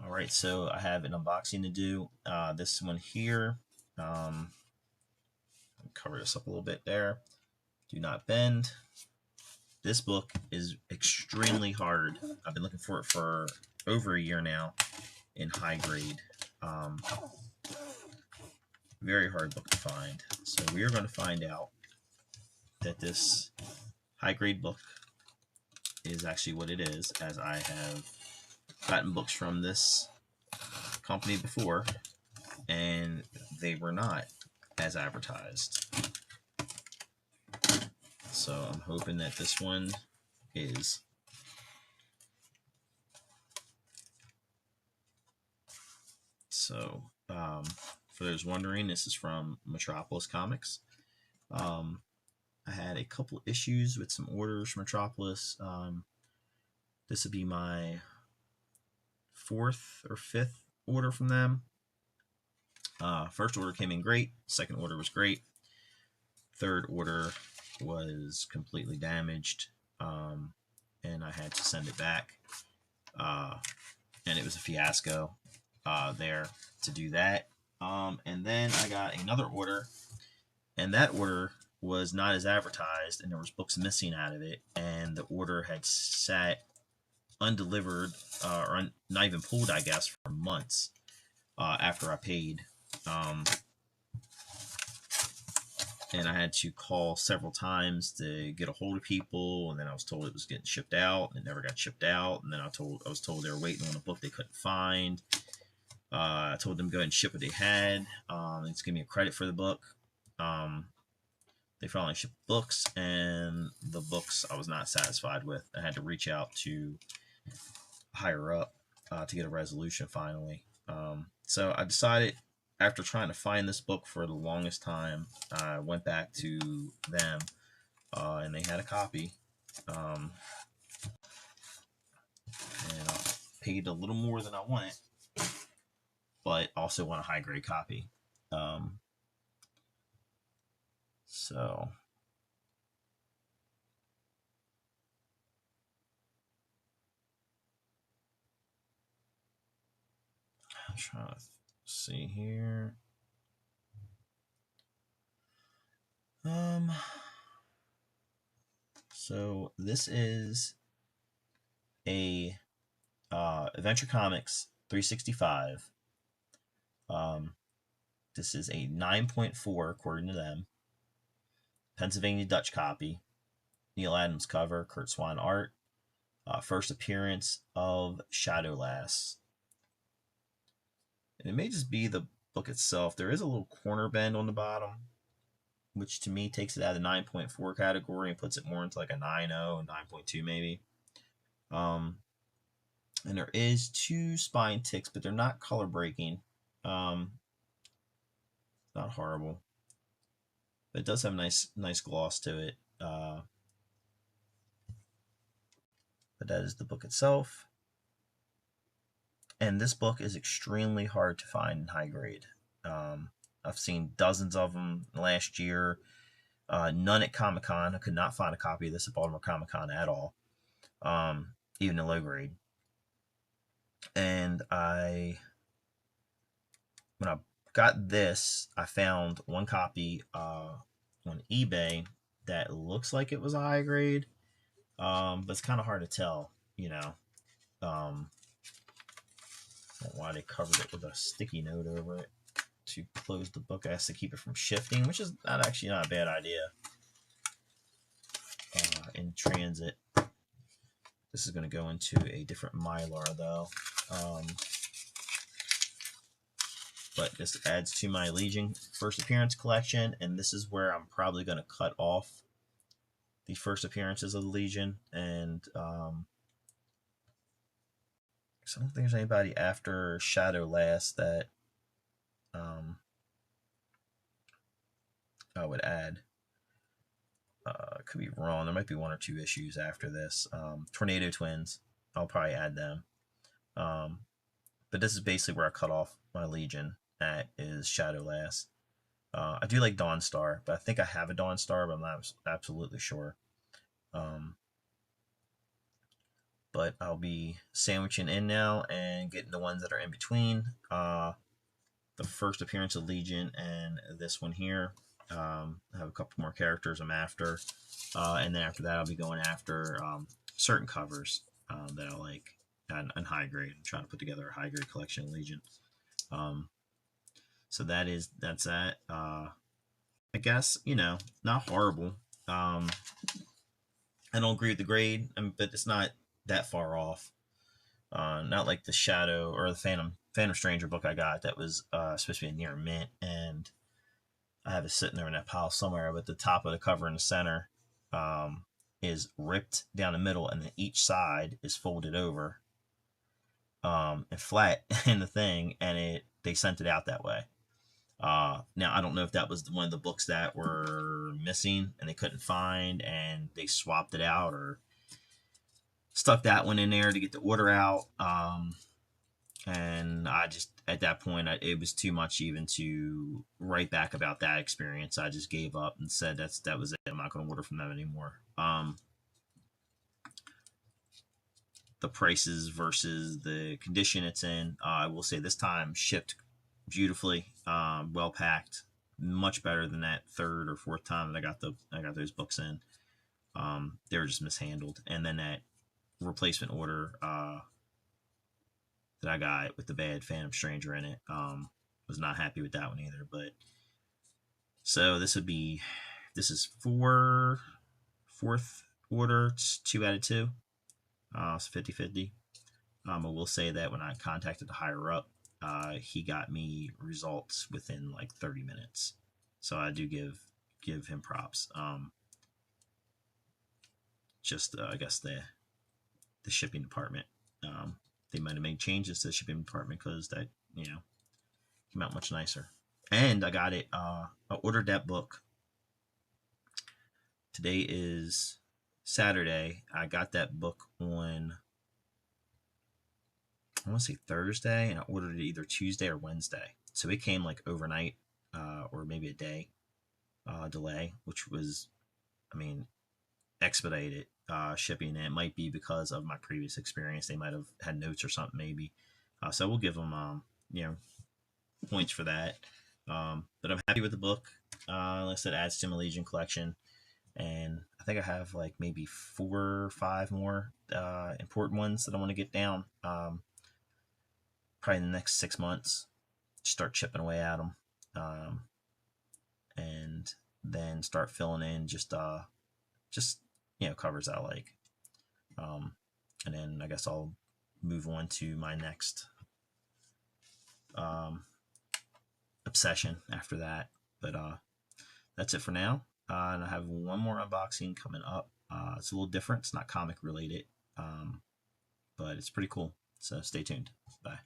Alright, so I have an unboxing to do. This one here, um, cover this up a little bit there. Do not bend. This book is extremely hard. I've been looking for it for over a year now in high grade. Um, Very hard book to find. So we are going to find out that this high grade book is actually what it is, as I have gotten books from this company before and they were not as advertised. So I'm hoping that this one is. So for those wondering, this is from Metropolis Comics. I had a couple issues with some orders from Metropolis. This would be my fourth or fifth order from them. First order came in great. Second order was great. Third order was completely damaged, and I had to send it back. And it was a fiasco there to do that. And then I got another order, and that order was not as advertised, and there was books missing out of it, and the order had sat undelivered or not even pulled, I guess, for months after I paid. And I had to call several times to get a hold of people, and then I was told it was getting shipped out, and it never got shipped out. And then I was told they were waiting on a book they couldn't find. I told them to go ahead and ship what they had. And just give me a credit for the book. They finally shipped books, and the books I was not satisfied with. I had to reach out to higher up to get a resolution finally. So I decided, after trying to find this book for the longest time, I went back to them, and they had a copy. And I paid a little more than I wanted, but also want a high grade copy. So I'm trying to see here. So this is a Adventure Comics 365. This is a 9.4 according to them. Pennsylvania Dutch copy. Neal Adams cover, Curt Swan art. First appearance of Shadowlass. And it may just be the book itself. There is a little corner bend on the bottom, which to me takes it out of the 9.4 category and puts it more into like a 9.0, 9.2 maybe. And there is 2 spine ticks, but they're not color breaking. Not horrible, but it does have a nice gloss to it. But that is the book itself. And this book is extremely hard to find in high grade. I've seen dozens of them last year. None at Comic-Con. I could not find a copy of this at Baltimore Comic-Con at all, even in low grade. And when I got this, I found one copy on eBay that looks like it was a high grade, but it's kind of hard to tell, you know. Why they covered it with a sticky note over it to close the book. I have to keep it from shifting, which is not a bad idea. In transit, this is going to go into a different Mylar though. But this adds to my Legion first appearance collection, and this is where I'm probably going to cut off the first appearances of the Legion. And I don't think there's anybody after Shadowlass that I would add. Could be wrong. There might be 1 or 2 issues after this. Tornado Twins, I'll probably add them. But this is basically where I cut off my Legion at, is Shadowlass. I do like Dawnstar, but I think I have a Dawnstar, but I'm not absolutely sure. but I'll be sandwiching in now and getting the ones that are in between. The first appearance of Legion and this one here. I have a couple more characters I'm after, and then after that I'll be going after certain covers that I like on high grade. I'm trying to put together a high grade collection of Legion. So that's that. I guess not horrible. I don't agree with the grade, but it's not that far off. Not like the Shadow or the Phantom Stranger book I got that was supposed to be a near mint, and I have it sitting there in that pile somewhere. But the top of the cover in the center is ripped down the middle, and then each side is folded over and flat in the thing, and they sent it out that way. Now I don't know if that was one of the books that were missing and they couldn't find, and they swapped it out or stuck that one in there to get the order out. And I just, at that point, it was too much even to write back about that experience. I just gave up and said that was it. I'm not going to order from them anymore. The prices versus the condition it's in, I will say this time shipped beautifully, well packed, much better than that third or fourth time that I got those books in. They were just mishandled, and then that replacement order that I got with the bad Phantom Stranger in it, was not happy with that one either. But so this is fourth order. It's 2 out of 2. It's 50-50. I will say that when I contacted the higher up, he got me results within like 30 minutes. So I do give him props. I guess the shipping department. They might have made changes to the shipping department because that came out much nicer. And I got it. I ordered that book. Today is Saturday. I got that book on, I want to say Thursday, and I ordered it either Tuesday or Wednesday. So it came like overnight, or maybe a day delay, which was, expedited shipping. And it might be because of my previous experience. They might have had notes or something, maybe. So we'll give them, points for that. But I'm happy with the book. Like I said, adds to my Legion collection. And I think I have like maybe 4 or 5 more important ones that I want to get down. Probably in the next 6 months. Start chipping away at them. And then start filling in just covers I like. And then I guess I'll move on to my next obsession after that. But that's it for now. And I have one more unboxing coming up. It's a little different. It's not comic related, but it's pretty cool. So stay tuned. Bye.